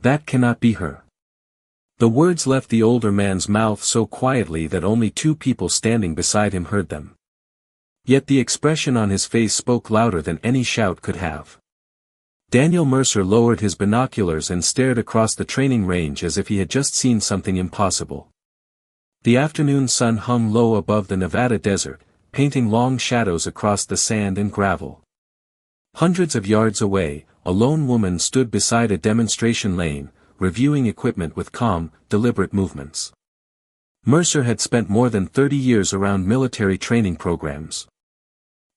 That cannot be her. The words left the older man's mouth so quietly that only two people standing beside him heard them. Yet the expression on his face spoke louder than any shout could have. Daniel Mercer lowered his binoculars and stared across the training range as if he had just seen something impossible. The afternoon sun hung low above the Nevada desert, painting long shadows across the sand and gravel. Hundreds of yards away, a lone woman stood beside a demonstration lane, reviewing equipment with calm, deliberate movements. Mercer had spent more than 30 years around military training programs.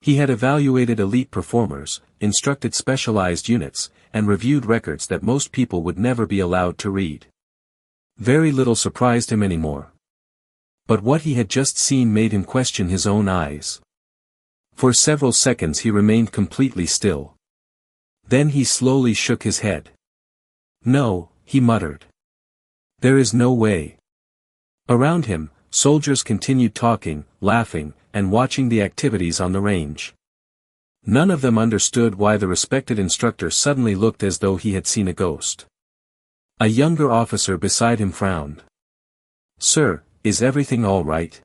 He had evaluated elite performers, instructed specialized units, and reviewed records that most people would never be allowed to read. Very little surprised him anymore. But what he had just seen made him question his own eyes. For several seconds he remained completely still. Then he slowly shook his head. "No," he muttered. "There is no way." Around him, soldiers continued talking, laughing, and watching the activities on the range. None of them understood why the respected instructor suddenly looked as though he had seen a ghost. A younger officer beside him frowned. "Sir, is everything all right?"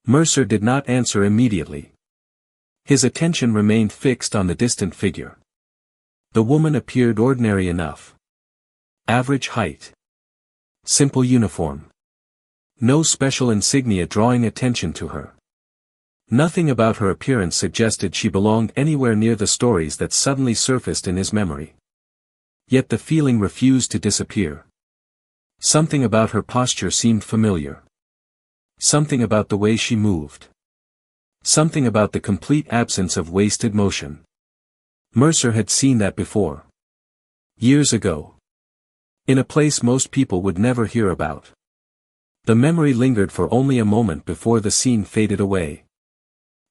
Mercer did not answer immediately. His attention remained fixed on the distant figure. The woman appeared ordinary enough. Average height. Simple uniform. No special insignia drawing attention to her. Nothing about her appearance suggested she belonged anywhere near the stories that suddenly surfaced in his memory. Yet the feeling refused to disappear. Something about her posture seemed familiar. Something about the way she moved. Something about the complete absence of wasted motion. Mercer had seen that before. Years ago. In a place most people would never hear about. The memory lingered for only a moment before the scene faded away.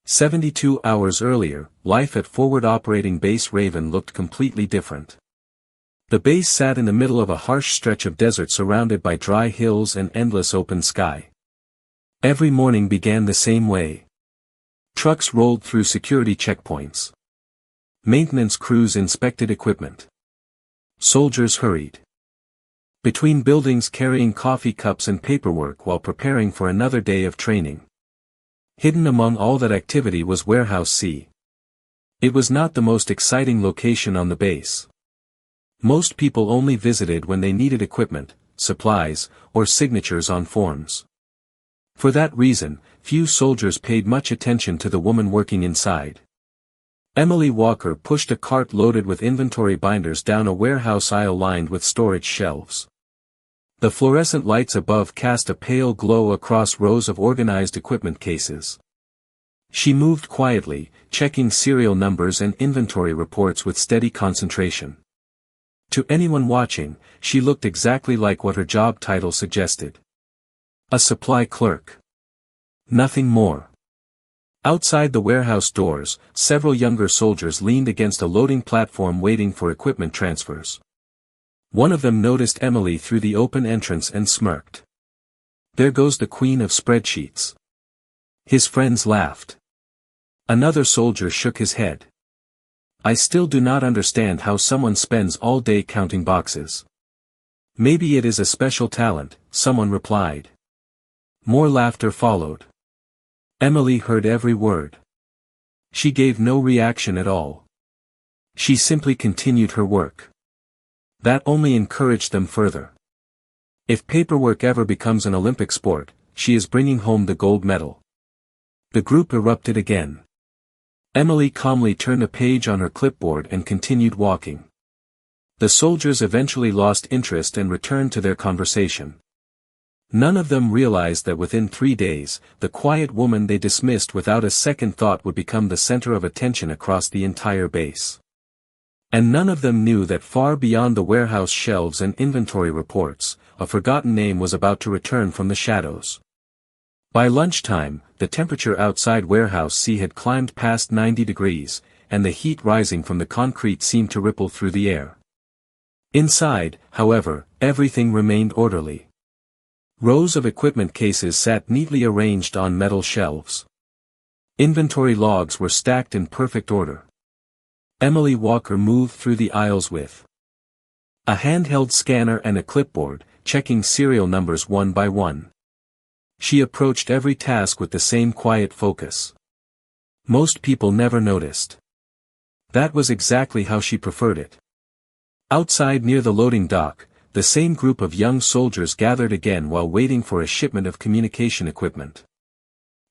72 hours earlier, life at Forward Operating Base Raven looked completely different. The base sat in the middle of a harsh stretch of desert surrounded by dry hills and endless open sky. Every morning began the same way. Trucks rolled through security checkpoints. Maintenance crews inspected equipment. Soldiers hurried between buildings carrying coffee cups and paperwork while preparing for another day of training. Hidden among all that activity was Warehouse C. It was not the most exciting location on the base. Most people only visited when they needed equipment, supplies, or signatures on forms. For that reason, few soldiers paid much attention to the woman working inside. Emily Walker pushed a cart loaded with inventory binders down a warehouse aisle lined with storage shelves. The fluorescent lights above cast a pale glow across rows of organized equipment cases. She moved quietly, checking serial numbers and inventory reports with steady concentration. To anyone watching, she looked exactly like what her job title suggested. A supply clerk. Nothing more. Outside the warehouse doors, several younger soldiers leaned against a loading platform waiting for equipment transfers. One of them noticed Emily through the open entrance and smirked. "There goes the queen of spreadsheets." His friends laughed. Another soldier shook his head. "I still do not understand how someone spends all day counting boxes." "Maybe it is a special talent," someone replied. More laughter followed. Emily heard every word. She gave no reaction at all. She simply continued her work. That only encouraged them further. If paperwork ever becomes an Olympic sport, she is bringing home the gold medal. The group erupted again. Emily calmly turned a page on her clipboard and continued walking. The soldiers eventually lost interest and returned to their conversation. None of them realized that within 3 days, the quiet woman they dismissed without a second thought would become the center of attention across the entire base. And none of them knew that far beyond the warehouse shelves and inventory reports, a forgotten name was about to return from the shadows. By lunchtime, the temperature outside Warehouse C had climbed past 90 degrees, and the heat rising from the concrete seemed to ripple through the air. Inside, however, everything remained orderly. Rows of equipment cases sat neatly arranged on metal shelves. Inventory logs were stacked in perfect order. Emily Walker moved through the aisles with A handheld scanner and a clipboard, checking serial numbers one by one. She approached every task with the same quiet focus. Most people never noticed. That was exactly how she preferred it. Outside near the loading dock, the same group of young soldiers gathered again while waiting for a shipment of communication equipment.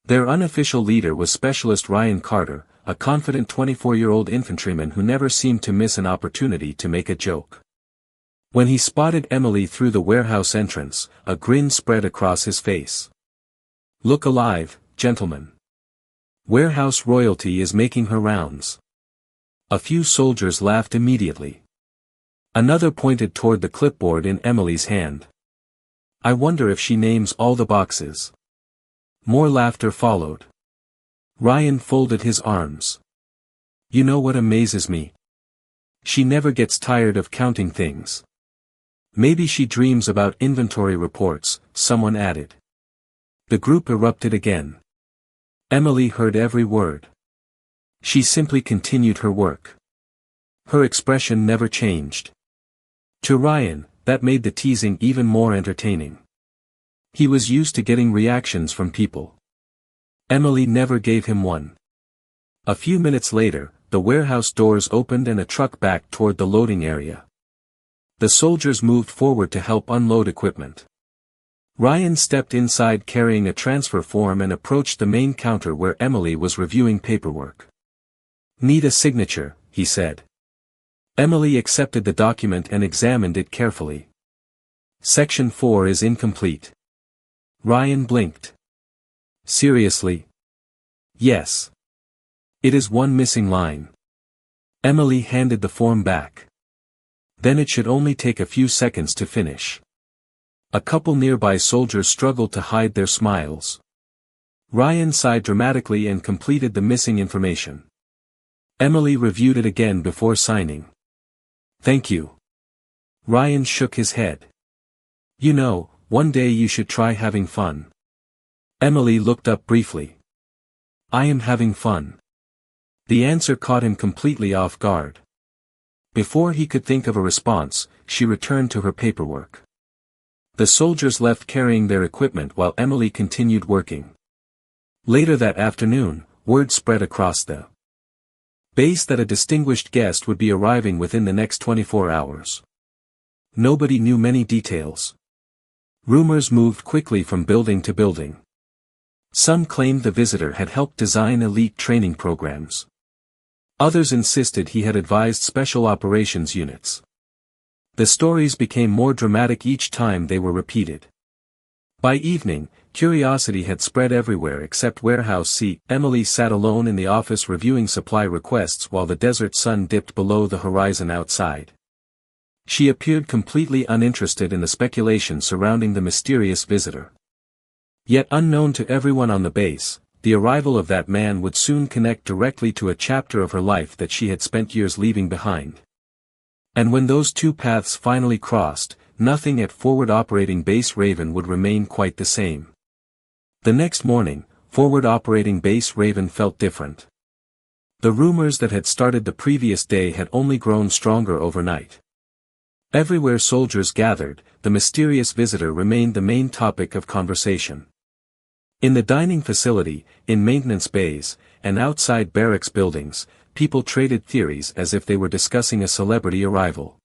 Their unofficial leader was Specialist Ryan Carter, a confident 24-year-old infantryman who never seemed to miss an opportunity to make a joke. When he spotted Emily through the warehouse entrance, a grin spread across his face. "Look alive, gentlemen. Warehouse royalty is making her rounds." A few soldiers laughed immediately. Another pointed toward the clipboard in Emily's hand. "I wonder if she names all the boxes." More laughter followed. Ryan folded his arms. "You know what amazes me? She never gets tired of counting things." "Maybe she dreams about inventory reports," someone added. The group erupted again. Emily heard every word. She simply continued her work. Her expression never changed. To Ryan, that made the teasing even more entertaining. He was used to getting reactions from people. Emily never gave him one. A few minutes later, the warehouse doors opened and a truck backed toward the loading area. The soldiers moved forward to help unload equipment. Ryan stepped inside carrying a transfer form and approached the main counter where Emily was reviewing paperwork. "Need a signature," he said. Emily accepted the document and examined it carefully. "Section 4 is incomplete." Ryan blinked. "Seriously?" "Yes. It is one missing line." Emily handed the form back. "Then it should only take a few seconds to finish." A couple nearby soldiers struggled to hide their smiles. Ryan sighed dramatically and completed the missing information. Emily reviewed it again before signing. "Thank you." Ryan shook his head. "You know, one day you should try having fun." Emily looked up briefly. "I am having fun." The answer caught him completely off guard. Before he could think of a response, she returned to her paperwork. The soldiers left carrying their equipment while Emily continued working. Later that afternoon, word spread across the base that a distinguished guest would be arriving within the next 24 hours. Nobody knew many details. Rumors moved quickly from building to building. Some claimed the visitor had helped design elite training programs. Others insisted he had advised special operations units. The stories became more dramatic each time they were repeated. By evening, curiosity had spread everywhere except Warehouse C. Emily sat alone in the office reviewing supply requests while the desert sun dipped below the horizon outside. She appeared completely uninterested in the speculation surrounding the mysterious visitor. Yet unknown to everyone on the base, the arrival of that man would soon connect directly to a chapter of her life that she had spent years leaving behind. And when those two paths finally crossed, nothing at Forward Operating Base Raven would remain quite the same. The next morning, Forward Operating Base Raven felt different. The rumors that had started the previous day had only grown stronger overnight. Everywhere soldiers gathered, the mysterious visitor remained the main topic of conversation. In the dining facility, in maintenance bays, and outside barracks buildings, people traded theories as if they were discussing a celebrity arrival.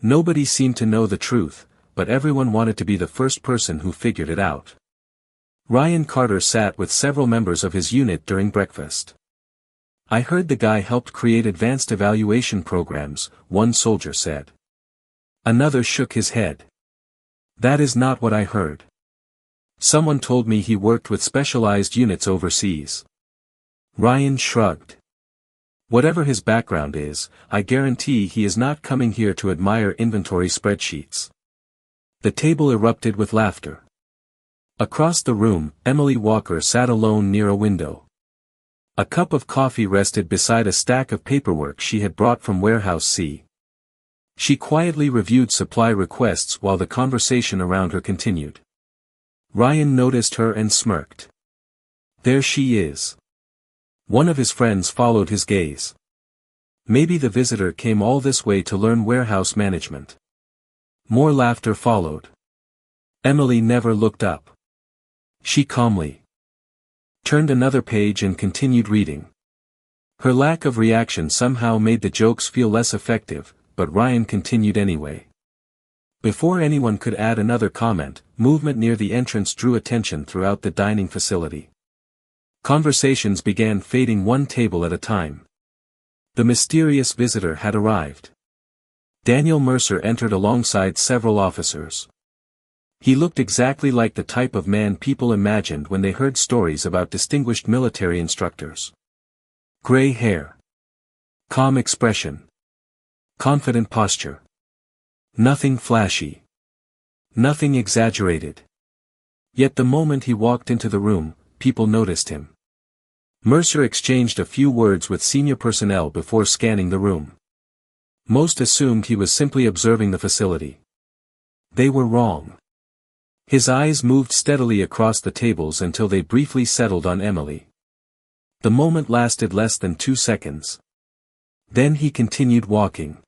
Nobody seemed to know the truth, but everyone wanted to be the first person who figured it out. Ryan Carter sat with several members of his unit during breakfast. "I heard the guy helped create advanced evaluation programs," one soldier said. Another shook his head. "That is not what I heard. Someone told me he worked with specialized units overseas." Ryan shrugged. "Whatever his background is, I guarantee he is not coming here to admire inventory spreadsheets." The table erupted with laughter. Across the room, Emily Walker sat alone near a window. A cup of coffee rested beside a stack of paperwork she had brought from Warehouse C. She quietly reviewed supply requests while the conversation around her continued. Ryan noticed her and smirked. "There she is." One of his friends followed his gaze. Maybe the visitor came all this way to learn warehouse management. More laughter followed. Emily never looked up. She calmly turned another page and continued reading. Her lack of reaction somehow made the jokes feel less effective, but Ryan continued anyway. Before anyone could add another comment, movement near the entrance drew attention throughout the dining facility. Conversations began fading one table at a time. The mysterious visitor had arrived. Daniel Mercer entered alongside several officers. He looked exactly like the type of man people imagined when they heard stories about distinguished military instructors. Gray hair. Calm expression. Confident posture. Nothing flashy. Nothing exaggerated. Yet the moment he walked into the room, people noticed him. Mercer exchanged a few words with senior personnel before scanning the room. Most assumed he was simply observing the facility. They were wrong. His eyes moved steadily across the tables until they briefly settled on Emily. The moment lasted less than 2 seconds. Then he continued walking.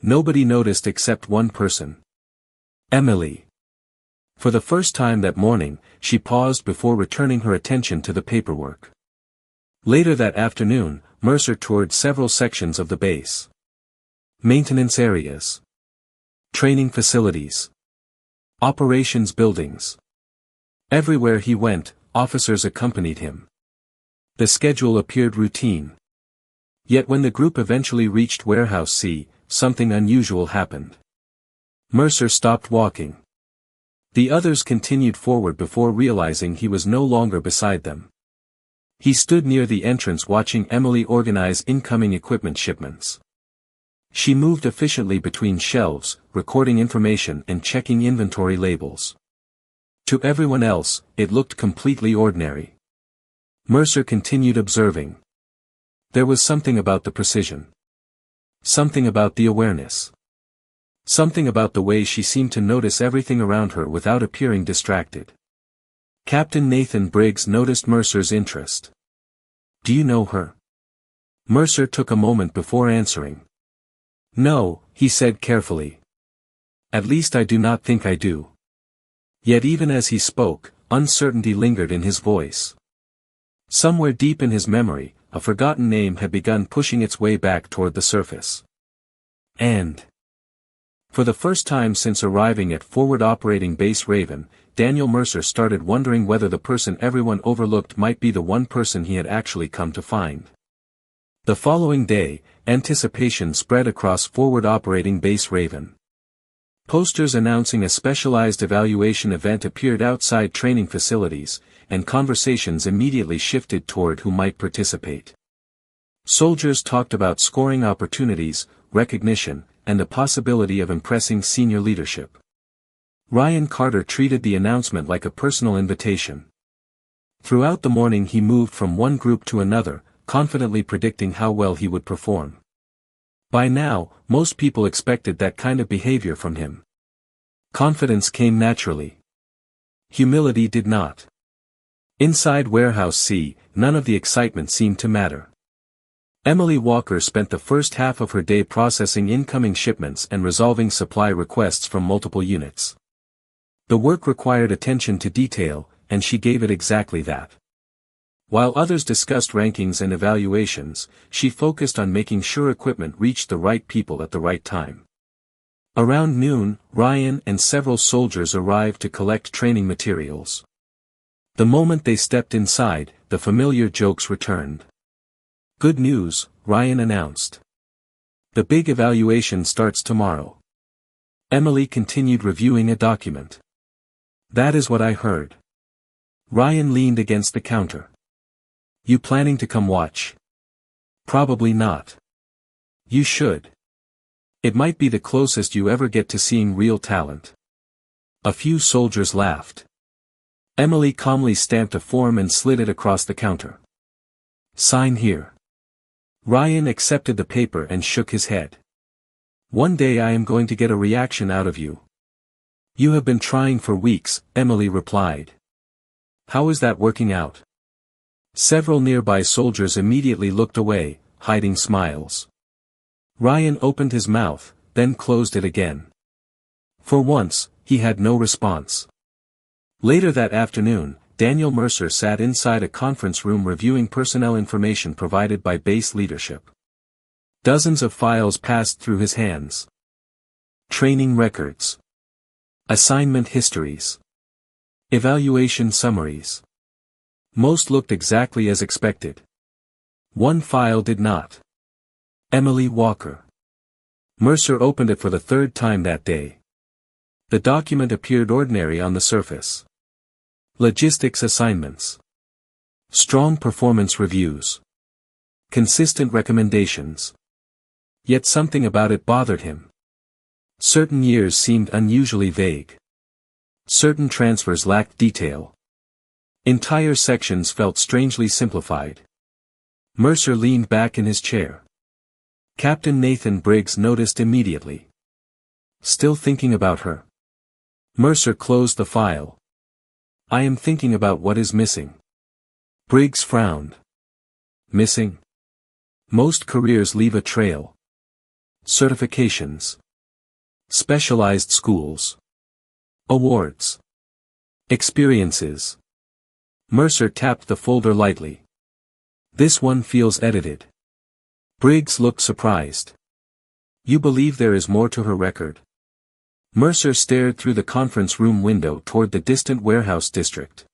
Nobody noticed except one person. Emily. For the first time that morning, she paused before returning her attention to the paperwork. Later that afternoon, Mercer toured several sections of the base. Maintenance areas. Training facilities. Operations buildings. Everywhere he went, officers accompanied him. The schedule appeared routine. Yet when the group eventually reached Warehouse C, something unusual happened. Mercer stopped walking. The others continued forward before realizing he was no longer beside them. He stood near the entrance watching Emily organize incoming equipment shipments. She moved efficiently between shelves, recording information and checking inventory labels. To everyone else, it looked completely ordinary. Mercer continued observing. There was something about the precision. Something about the awareness. Something about the way she seemed to notice everything around her without appearing distracted. Captain Nathan Briggs noticed Mercer's interest. "Do you know her?" Mercer took a moment before answering. "No," he said carefully. "At least I do not think I do." Yet even as he spoke, uncertainty lingered in his voice. Somewhere deep in his memory, a forgotten name had begun pushing its way back toward the surface. And for the first time since arriving at Forward Operating Base Raven, Daniel Mercer started wondering whether the person everyone overlooked might be the one person he had actually come to find. The following day, anticipation spread across Forward Operating Base Raven. Posters announcing a specialized evaluation event appeared outside training facilities, and conversations immediately shifted toward who might participate. Soldiers talked about scoring opportunities, recognition, and the possibility of impressing senior leadership. Ryan Carter treated the announcement like a personal invitation. Throughout the morning he moved from one group to another, confidently predicting how well he would perform. By now, most people expected that kind of behavior from him. Confidence came naturally. Humility did not. Inside Warehouse C, none of the excitement seemed to matter. Emily Walker spent the first half of her day processing incoming shipments and resolving supply requests from multiple units. The work required attention to detail, and she gave it exactly that. While others discussed rankings and evaluations, she focused on making sure equipment reached the right people at the right time. Around noon, Ryan and several soldiers arrived to collect training materials. The moment they stepped inside, the familiar jokes returned. "Good news," Ryan announced. "The big evaluation starts tomorrow." Emily continued reviewing a document. "That is what I heard." Ryan leaned against the counter. "You planning to come watch?" "Probably not." "You should. It might be the closest you ever get to seeing real talent." A few soldiers laughed. Emily calmly stamped a form and slid it across the counter. "Sign here." Ryan accepted the paper and shook his head. "One day I am going to get a reaction out of you." "You have been trying for weeks," Emily replied. "How is that working out?" Several nearby soldiers immediately looked away, hiding smiles. Ryan opened his mouth, then closed it again. For once, he had no response. Later that afternoon, Daniel Mercer sat inside a conference room reviewing personnel information provided by base leadership. Dozens of files passed through his hands. Training records. Assignment histories. Evaluation summaries. Most looked exactly as expected. One file did not. Emily Walker. Mercer opened it for the third time that day. The document appeared ordinary on the surface. Logistics assignments. Strong performance reviews. Consistent recommendations. Yet something about it bothered him. Certain years seemed unusually vague. Certain transfers lacked detail. Entire sections felt strangely simplified. Mercer leaned back in his chair. Captain Nathan Briggs noticed immediately. Still thinking about her? Mercer closed the file. I am thinking about what is missing. Briggs frowned. Missing? Most careers leave a trail. Certifications. Specialized schools. Awards. Experiences. Mercer tapped the folder lightly. This one feels edited. Briggs looked surprised. You believe there is more to her record? Mercer stared through the conference room window toward the distant warehouse district.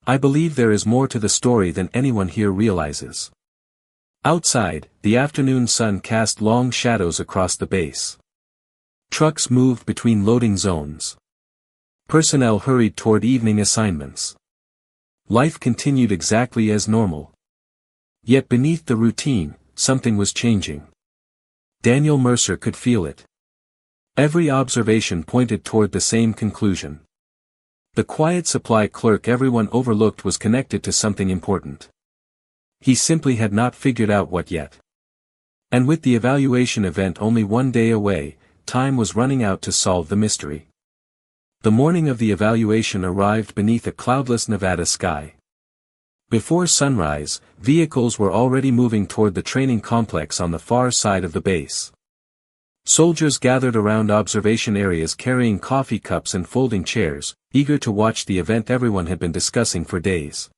I believe there is more to the story than anyone here realizes. Outside, the afternoon sun cast long shadows across the base. Trucks moved between loading zones. Personnel hurried toward evening assignments. Life continued exactly as normal. Yet beneath the routine, something was changing. Daniel Mercer could feel it. Every observation pointed toward the same conclusion. The quiet supply clerk everyone overlooked was connected to something important. He simply had not figured out what yet. And with the evaluation event only one day away, time was running out to solve the mystery. The morning of the evaluation arrived beneath a cloudless Nevada sky. Before sunrise, vehicles were already moving toward the training complex on the far side of the base. Soldiers gathered around observation areas carrying coffee cups and folding chairs, eager to watch the event everyone had been discussing for days.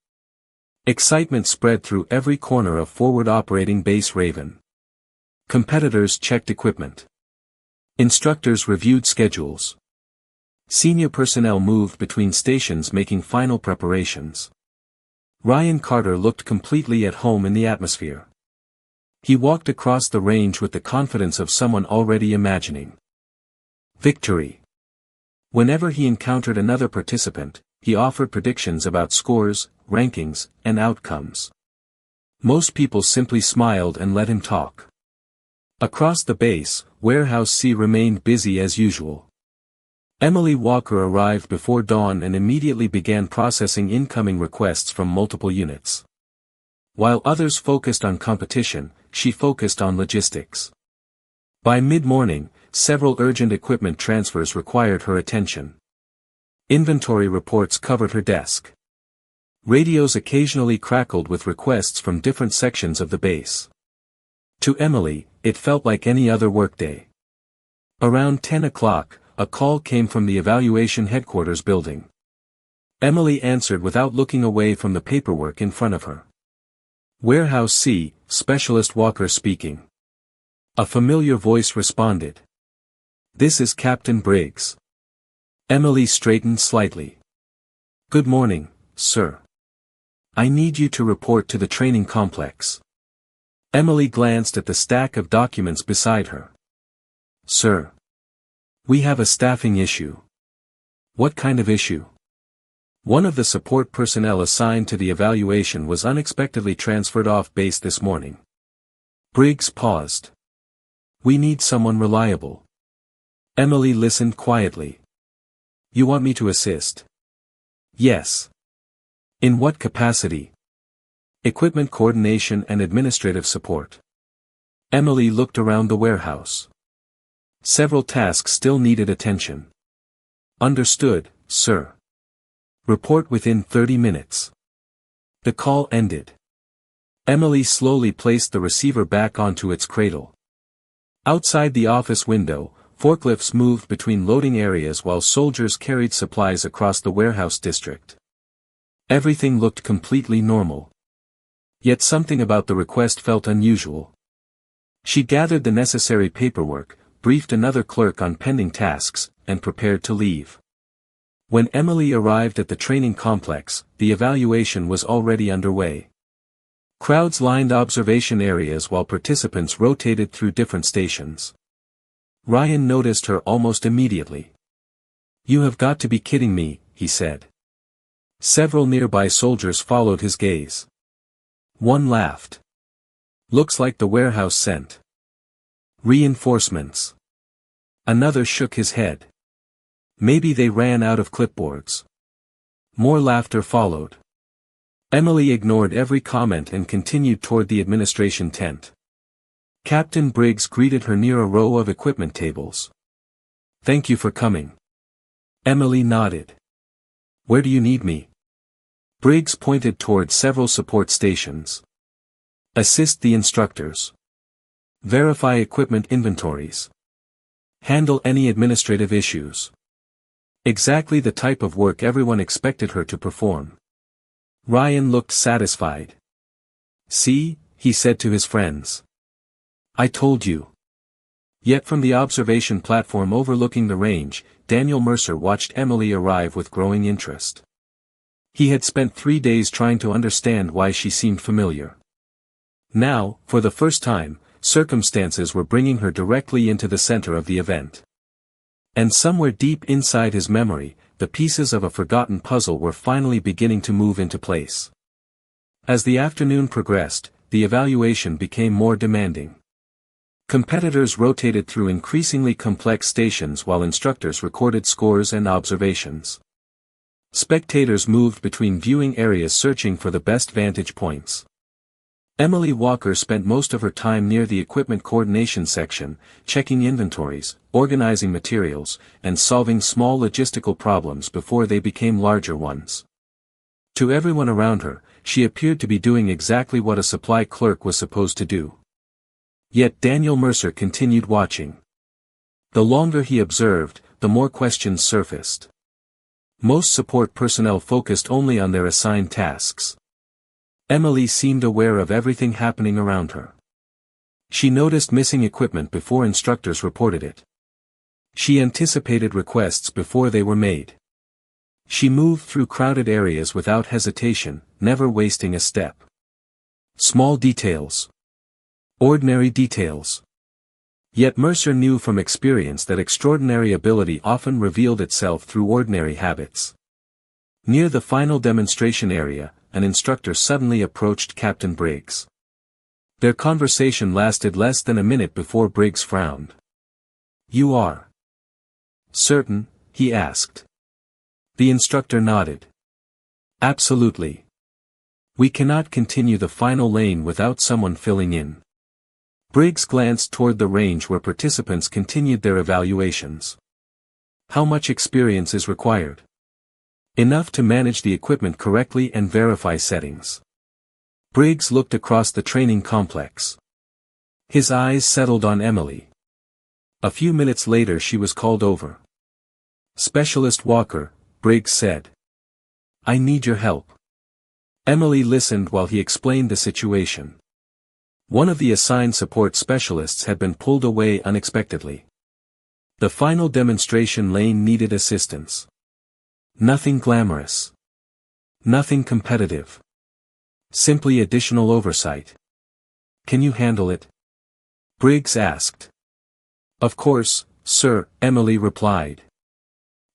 Excitement spread through every corner of forward operating Base Raven. Competitors checked equipment. Instructors reviewed schedules. Senior personnel moved between stations making final preparations. Ryan Carter looked completely at home in the atmosphere. He walked across the range with the confidence of someone already imagining victory. Whenever he encountered another participant, he offered predictions about scores, rankings, and outcomes. Most people simply smiled and let him talk. Across the base, Warehouse C remained busy as usual. Emily Walker arrived before dawn and immediately began processing incoming requests from multiple units. While others focused on competition, she focused on logistics. By mid-morning, several urgent equipment transfers required her attention. Inventory reports covered her desk. Radios occasionally crackled with requests from different sections of the base. To Emily, it felt like any other workday. Around 10 o'clock, a call came from the evaluation headquarters building. Emily answered without looking away from the paperwork in front of her. Warehouse C, Specialist Walker speaking. A familiar voice responded. This is Captain Briggs. Emily straightened slightly. Good morning, sir. I need you to report to the training complex. Emily glanced at the stack of documents beside her. Sir. We have a staffing issue. What kind of issue? One of the support personnel assigned to the evaluation was unexpectedly transferred off base this morning. Briggs paused. We need someone reliable. Emily listened quietly. You want me to assist? Yes. In what capacity? Equipment coordination and administrative support. Emily looked around the warehouse. Several tasks still needed attention. Understood, sir. Report within 30 minutes. The call ended. Emily slowly placed the receiver back onto its cradle. Outside the office window, forklifts moved between loading areas while soldiers carried supplies across the warehouse district. Everything looked completely normal. Yet something about the request felt unusual. She gathered the necessary paperwork, briefed another clerk on pending tasks, and prepared to leave. When Emily arrived at the training complex, the evaluation was already underway. Crowds lined observation areas while participants rotated through different stations. Ryan noticed her almost immediately. "You have got to be kidding me," he said. Several nearby soldiers followed his gaze. One laughed. "Looks like the warehouse sent reinforcements." Another shook his head. "Maybe they ran out of clipboards." More laughter followed. Emily ignored every comment and continued toward the administration tent. Captain Briggs greeted her near a row of equipment tables. "Thank you for coming." Emily nodded. "Where do you need me?" Briggs pointed toward several support stations. "Assist the instructors. Verify equipment inventories. Handle any administrative issues." Exactly the type of work everyone expected her to perform. Ryan looked satisfied. "See," he said to his friends. "I told you." Yet from the observation platform overlooking the range, Daniel Mercer watched Emily arrive with growing interest. He had spent 3 days trying to understand why she seemed familiar. Now, for the first time, circumstances were bringing her directly into the center of the event. And somewhere deep inside his memory, the pieces of a forgotten puzzle were finally beginning to move into place. As the afternoon progressed, the evaluation became more demanding. Competitors rotated through increasingly complex stations while instructors recorded scores and observations. Spectators moved between viewing areas searching for the best vantage points. Emily Walker spent most of her time near the equipment coordination section, checking inventories, organizing materials, and solving small logistical problems before they became larger ones. To everyone around her, she appeared to be doing exactly what a supply clerk was supposed to do. Yet Daniel Mercer continued watching. The longer he observed, the more questions surfaced. Most support personnel focused only on their assigned tasks. Emily seemed aware of everything happening around her. She noticed missing equipment before instructors reported it. She anticipated requests before they were made. She moved through crowded areas without hesitation, never wasting a step. Small details. Ordinary details. Yet Mercer knew from experience that extraordinary ability often revealed itself through ordinary habits. Near the final demonstration area, an instructor suddenly approached Captain Briggs. Their conversation lasted less than a minute before Briggs frowned. "You are certain?" he asked. The instructor nodded. "Absolutely. We cannot continue the final lane without someone filling in." Briggs glanced toward the range where participants continued their evaluations. "How much experience is required?" "Enough to manage the equipment correctly and verify settings." Briggs looked across the training complex. His eyes settled on Emily. A few minutes later she was called over. "Specialist Walker," Briggs said. "I need your help." Emily listened while he explained the situation. One of the assigned support specialists had been pulled away unexpectedly. The final demonstration lane needed assistance. Nothing glamorous. Nothing competitive. Simply additional oversight. "Can you handle it?" Briggs asked. "Of course, sir," Emily replied.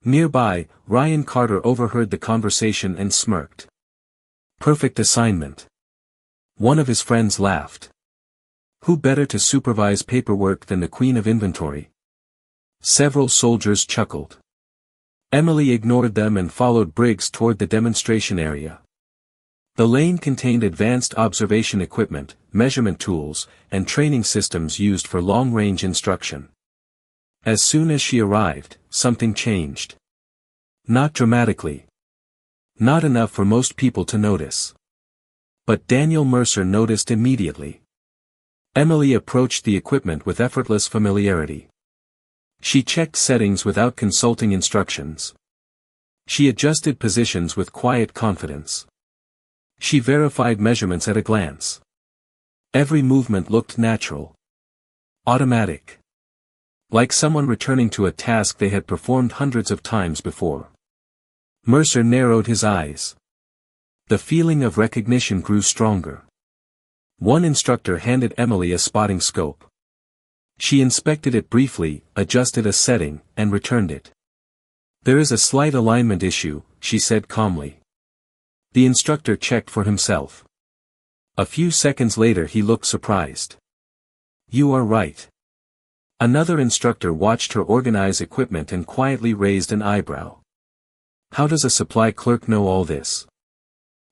Nearby, Ryan Carter overheard the conversation and smirked. "Perfect assignment." One of his friends laughed. "Who better to supervise paperwork than the Queen of Inventory?" Several soldiers chuckled. Emily ignored them and followed Briggs toward the demonstration area. The lane contained advanced observation equipment, measurement tools, and training systems used for long-range instruction. As soon as she arrived, something changed. Not dramatically. Not enough for most people to notice. But Daniel Mercer noticed immediately. Emily approached the equipment with effortless familiarity. She checked settings without consulting instructions. She adjusted positions with quiet confidence. She verified measurements at a glance. Every movement looked natural. Automatic. Like someone returning to a task they had performed hundreds of times before. Mercer narrowed his eyes. The feeling of recognition grew stronger. One instructor handed Emily a spotting scope. She inspected it briefly, adjusted a setting, and returned it. "There is a slight alignment issue," she said calmly. The instructor checked for himself. A few seconds later he looked surprised. "You are right." Another instructor watched her organize equipment and quietly raised an eyebrow. "How does a supply clerk know all this?"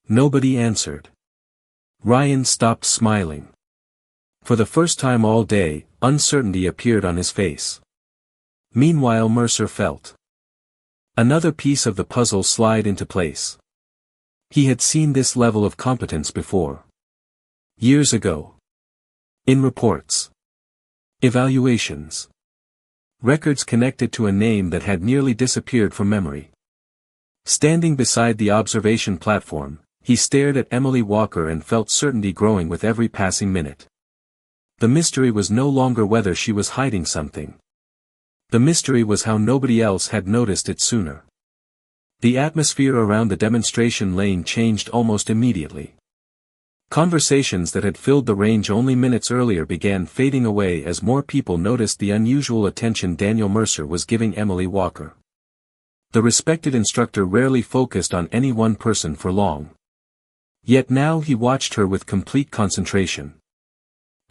Nobody answered. Ryan stopped smiling. For the first time all day, uncertainty appeared on his face. Meanwhile Mercer felt another piece of the puzzle slide into place. He had seen this level of competence before. Years ago. In reports. Evaluations. Records connected to a name that had nearly disappeared from memory. Standing beside the observation platform, he stared at Emily Walker and felt certainty growing with every passing minute. The mystery was no longer whether she was hiding something. The mystery was how nobody else had noticed it sooner. The atmosphere around the demonstration lane changed almost immediately. Conversations that had filled the range only minutes earlier began fading away as more people noticed the unusual attention Daniel Mercer was giving Emily Walker. The respected instructor rarely focused on any one person for long. Yet now he watched her with complete concentration.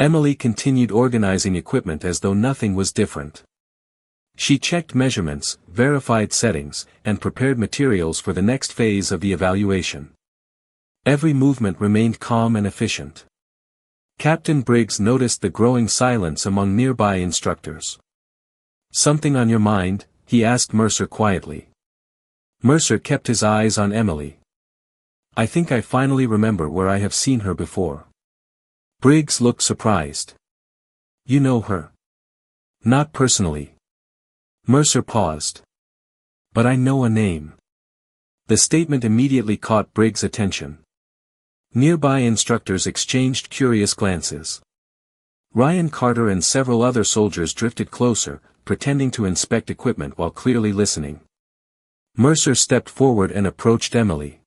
Emily continued organizing equipment as though nothing was different. She checked measurements, verified settings, and prepared materials for the next phase of the evaluation. Every movement remained calm and efficient. Captain Briggs noticed the growing silence among nearby instructors. "Something on your mind?" he asked Mercer quietly. Mercer kept his eyes on Emily. "I think I finally remember where I have seen her before." Briggs looked surprised. "You know her?" "Not personally." Mercer paused. "But I know a name." The statement immediately caught Briggs' attention. Nearby instructors exchanged curious glances. Ryan Carter and several other soldiers drifted closer, pretending to inspect equipment while clearly listening. Mercer stepped forward and approached Emily.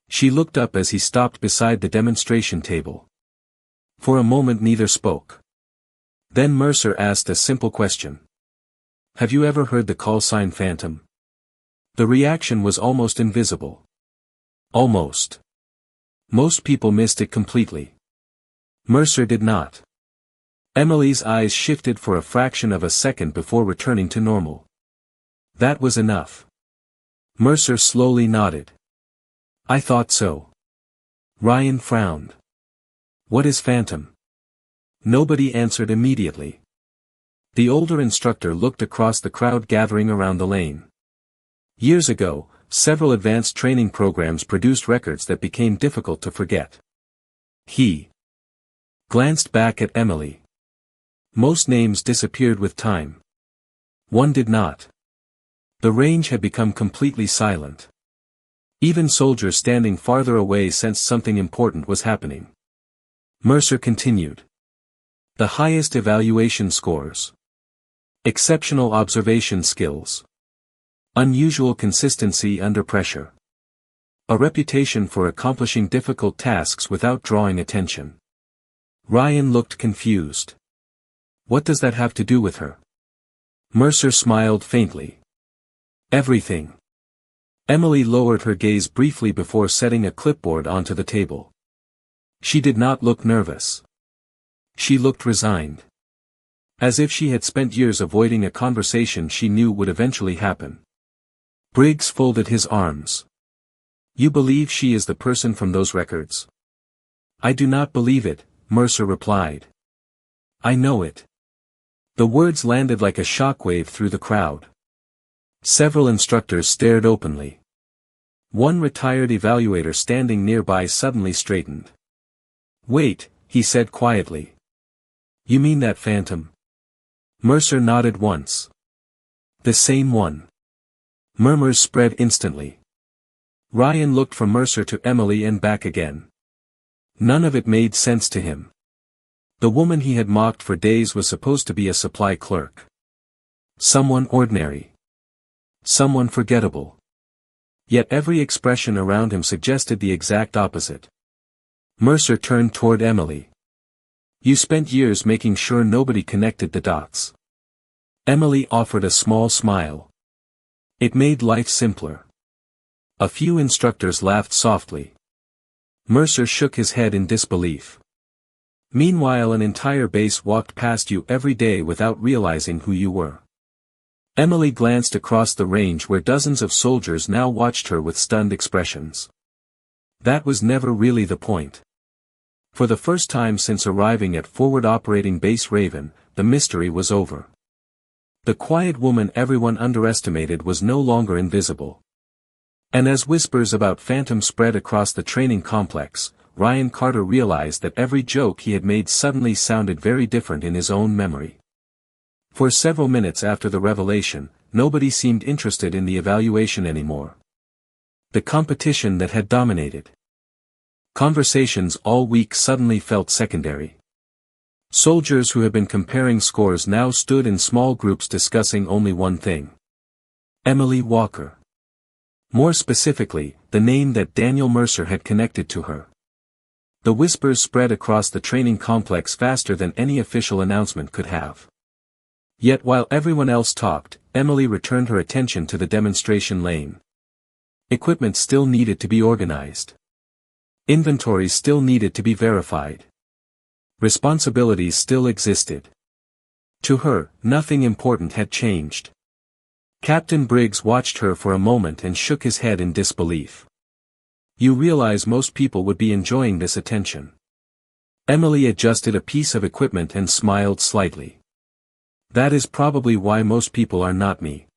She looked up as he stopped beside the demonstration table. For a moment neither spoke. Then Mercer asked a simple question. "Have you ever heard the call sign Phantom?" The reaction was almost invisible. Almost. Most people missed it completely. Mercer did not. Emily's eyes shifted for a fraction of a second before returning to normal. That was enough. Mercer slowly nodded. "I thought so." Ryan frowned. "What is Phantom?" Nobody answered immediately. The older instructor looked across the crowd gathering around the lane. Years ago, several advanced training programs produced records that became difficult to forget. He glanced back at Emily. Most names disappeared with time. One did not. The range had become completely silent. Even soldiers standing farther away sensed something important was happening. Mercer continued. The highest evaluation scores. Exceptional observation skills. Unusual consistency under pressure. A reputation for accomplishing difficult tasks without drawing attention. Ryan looked confused. "What does that have to do with her?" Mercer smiled faintly. "Everything." Emily lowered her gaze briefly before setting a clipboard onto the table. She did not look nervous. She looked resigned. As if she had spent years avoiding a conversation she knew would eventually happen. Briggs folded his arms. "You believe she is the person from those records?" "I do not believe it," Mercer replied. "I know it." The words landed like a shockwave through the crowd. Several instructors stared openly. One retired evaluator standing nearby suddenly straightened. "Wait," he said quietly. You mean that phantom? Mercer nodded once. The same one. Murmurs spread instantly. Ryan looked from Mercer to Emily and back again. None of it made sense to him. The woman he had mocked for days was supposed to be a supply clerk. Someone ordinary. Someone forgettable. Yet every expression around him suggested the exact opposite. Mercer turned toward Emily. You spent years making sure nobody connected the dots. Emily offered a small smile. It made life simpler. A few instructors laughed softly. Mercer shook his head in disbelief. Meanwhile, an entire base walked past you every day without realizing who you were. Emily glanced across the range where dozens of soldiers now watched her with stunned expressions. That was never really the point. For the first time since arriving at Forward Operating Base Raven, the mystery was over. The quiet woman everyone underestimated was no longer invisible. And as whispers about Phantom spread across the training complex, Ryan Carter realized that every joke he had made suddenly sounded very different in his own memory. For several minutes after the revelation, nobody seemed interested in the evaluation anymore. The competition that had dominated conversations all week suddenly felt secondary. Soldiers who had been comparing scores now stood in small groups discussing only one thing. Emily Walker. More specifically, the name that Daniel Mercer had connected to her. The whispers spread across the training complex faster than any official announcement could have. Yet while everyone else talked, Emily returned her attention to the demonstration lane. Equipment still needed to be organized. Inventories still needed to be verified. Responsibilities still existed. To her, nothing important had changed. Captain Briggs watched her for a moment and shook his head in disbelief. You realize most people would be enjoying this attention. Emily adjusted a piece of equipment and smiled slightly. That is probably why most people are not me.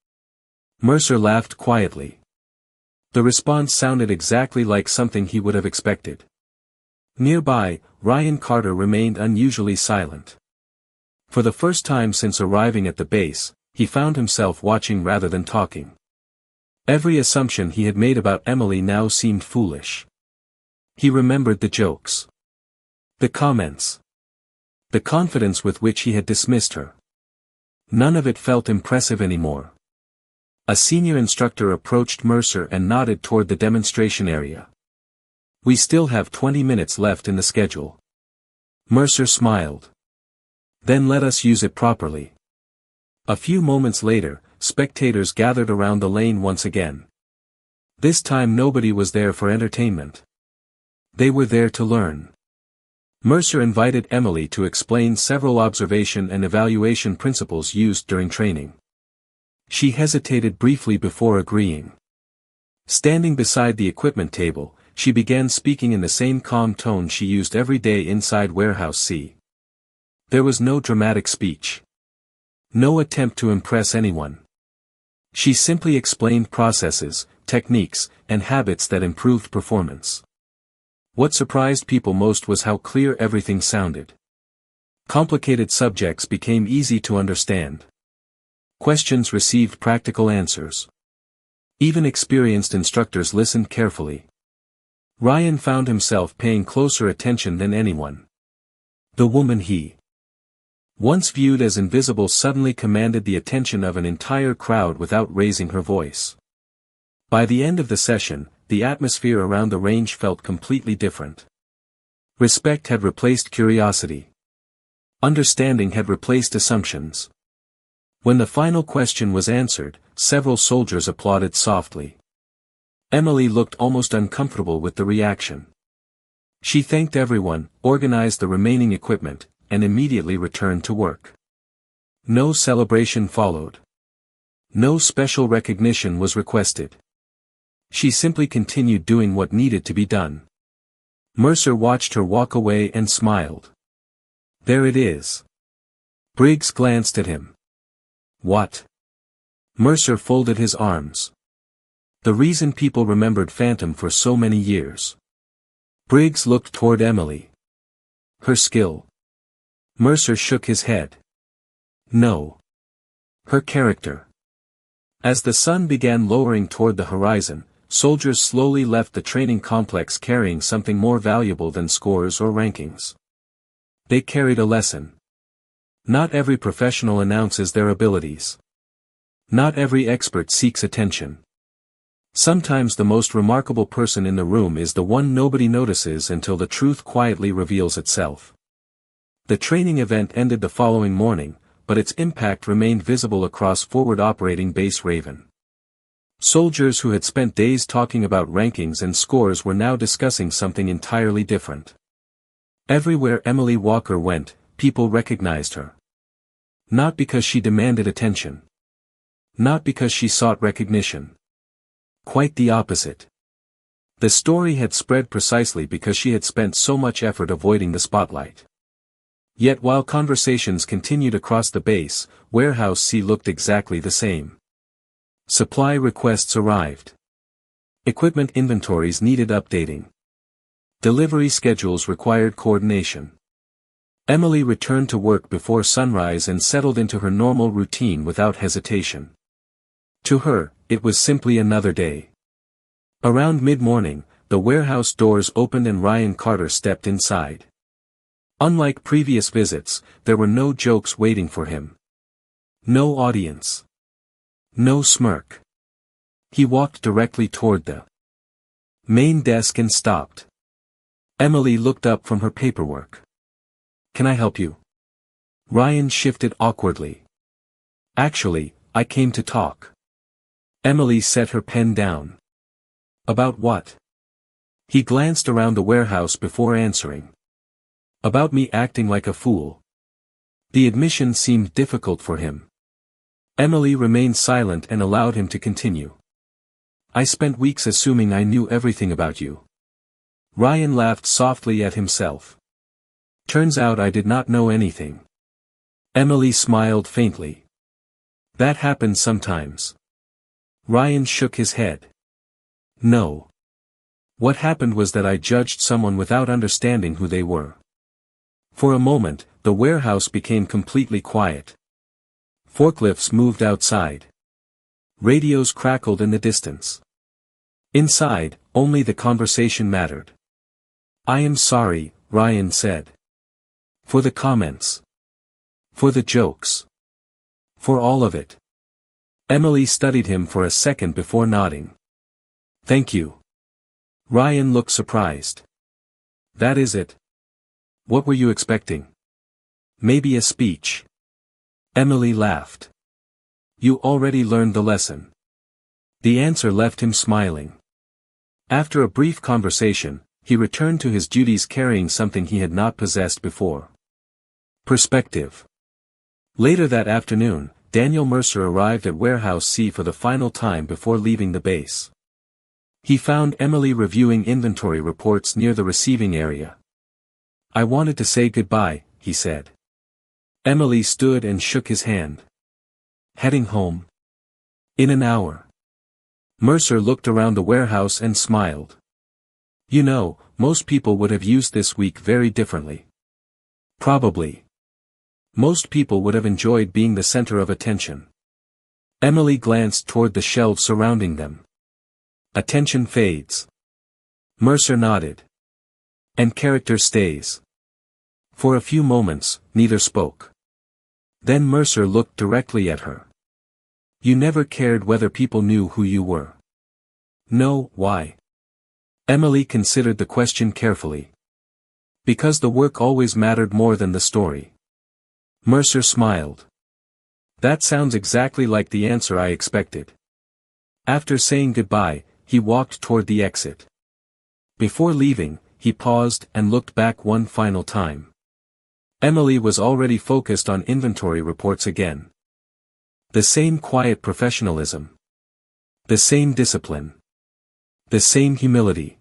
Mercer laughed quietly. The response sounded exactly like something he would have expected. Nearby, Ryan Carter remained unusually silent. For the first time since arriving at the base, he found himself watching rather than talking. Every assumption he had made about Emily now seemed foolish. He remembered the jokes. The comments. The confidence with which he had dismissed her. None of it felt impressive anymore. A senior instructor approached Mercer and nodded toward the demonstration area. We still have 20 minutes left in the schedule. Mercer smiled. Then let us use it properly. A few moments later, spectators gathered around the lane once again. This time nobody was there for entertainment. They were there to learn. Mercer invited Emily to explain several observation and evaluation principles used during training. She hesitated briefly before agreeing. Standing beside the equipment table, she began speaking in the same calm tone she used every day inside Warehouse C. There was no dramatic speech. No attempt to impress anyone. She simply explained processes, techniques, and habits that improved performance. What surprised people most was how clear everything sounded. Complicated subjects became easy to understand. Questions received practical answers. Even experienced instructors listened carefully. Ryan found himself paying closer attention than anyone. The woman he once viewed as invisible suddenly commanded the attention of an entire crowd without raising her voice. By the end of the session, the atmosphere around the range felt completely different. Respect had replaced curiosity. Understanding had replaced assumptions. When the final question was answered, several soldiers applauded softly. Emily looked almost uncomfortable with the reaction. She thanked everyone, organized the remaining equipment, and immediately returned to work. No celebration followed. No special recognition was requested. She simply continued doing what needed to be done. Mercer watched her walk away and smiled. There it is. Briggs glanced at him. What? Mercer folded his arms. The reason people remembered Phantom for so many years. Briggs looked toward Emily. Her skill. Mercer shook his head. No. Her character. As the sun began lowering toward the horizon, soldiers slowly left the training complex carrying something more valuable than scores or rankings. They carried a lesson. Not every professional announces their abilities. Not every expert seeks attention. Sometimes the most remarkable person in the room is the one nobody notices until the truth quietly reveals itself. The training event ended the following morning, but its impact remained visible across Forward Operating Base Raven. Soldiers who had spent days talking about rankings and scores were now discussing something entirely different. Everywhere Emily Walker went, people recognized her. Not because she demanded attention. Not because she sought recognition. Quite the opposite. The story had spread precisely because she had spent so much effort avoiding the spotlight. Yet while conversations continued across the base, Warehouse C looked exactly the same. Supply requests arrived. Equipment inventories needed updating. Delivery schedules required coordination. Emily returned to work before sunrise and settled into her normal routine without hesitation. To her, it was simply another day. Around mid-morning, the warehouse doors opened and Ryan Carter stepped inside. Unlike previous visits, there were no jokes waiting for him. No audience. No smirk. He walked directly toward the main desk and stopped. Emily looked up from her paperwork. "Can I help you?" Ryan shifted awkwardly. "Actually, I came to talk." Emily set her pen down. "About what?" He glanced around the warehouse before answering. "About me acting like a fool." The admission seemed difficult for him. Emily remained silent and allowed him to continue. "I spent weeks assuming I knew everything about you." Ryan laughed softly at himself. "Turns out I did not know anything." Emily smiled faintly. "That happens sometimes." Ryan shook his head. "No. What happened was that I judged someone without understanding who they were." For a moment, the warehouse became completely quiet. Forklifts moved outside. Radios crackled in the distance. Inside, only the conversation mattered. "I am sorry," Ryan said. "For the comments. For the jokes. For all of it." Emily studied him for a second before nodding. "Thank you." Ryan looked surprised. "That is it? What were you expecting? Maybe a speech?" Emily laughed. "You already learned the lesson." The answer left him smiling. After a brief conversation, he returned to his duties carrying something he had not possessed before. Perspective. Later that afternoon, Daniel Mercer arrived at Warehouse C for the final time before leaving the base. He found Emily reviewing inventory reports near the receiving area. "I wanted to say goodbye," he said. Emily stood and shook his hand. "Heading home?" "In an hour." Mercer looked around the warehouse and smiled. "You know, most people would have used this week very differently." "Probably. Most people would have enjoyed being the center of attention." Emily glanced toward the shelves surrounding them. "Attention fades." Mercer nodded. "And character stays." For a few moments, neither spoke. Then Mercer looked directly at her. "You never cared whether people knew who you were." "No, why?" Emily considered the question carefully. "Because the work always mattered more than the story." Mercer smiled. "That sounds exactly like the answer I expected." After saying goodbye, he walked toward the exit. Before leaving, he paused and looked back one final time. Emily was already focused on inventory reports again. The same quiet professionalism. The same discipline. The same humility.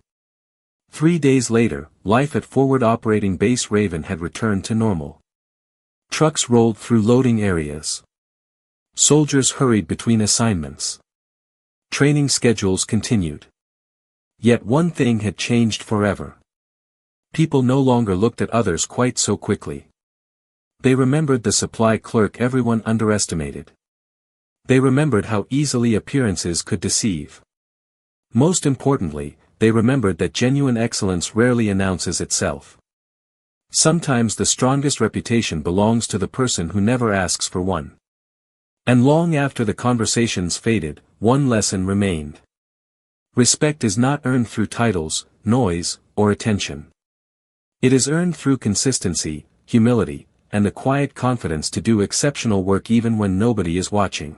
3 days later, life at Forward Operating Base Raven had returned to normal. Trucks rolled through loading areas. Soldiers hurried between assignments. Training schedules continued. Yet one thing had changed forever. People no longer looked at others quite so quickly. They remembered the supply clerk everyone underestimated. They remembered how easily appearances could deceive. Most importantly, they remembered that genuine excellence rarely announces itself. Sometimes the strongest reputation belongs to the person who never asks for one. And long after the conversations faded, one lesson remained. Respect is not earned through titles, noise, or attention. It is earned through consistency, humility, and the quiet confidence to do exceptional work even when nobody is watching.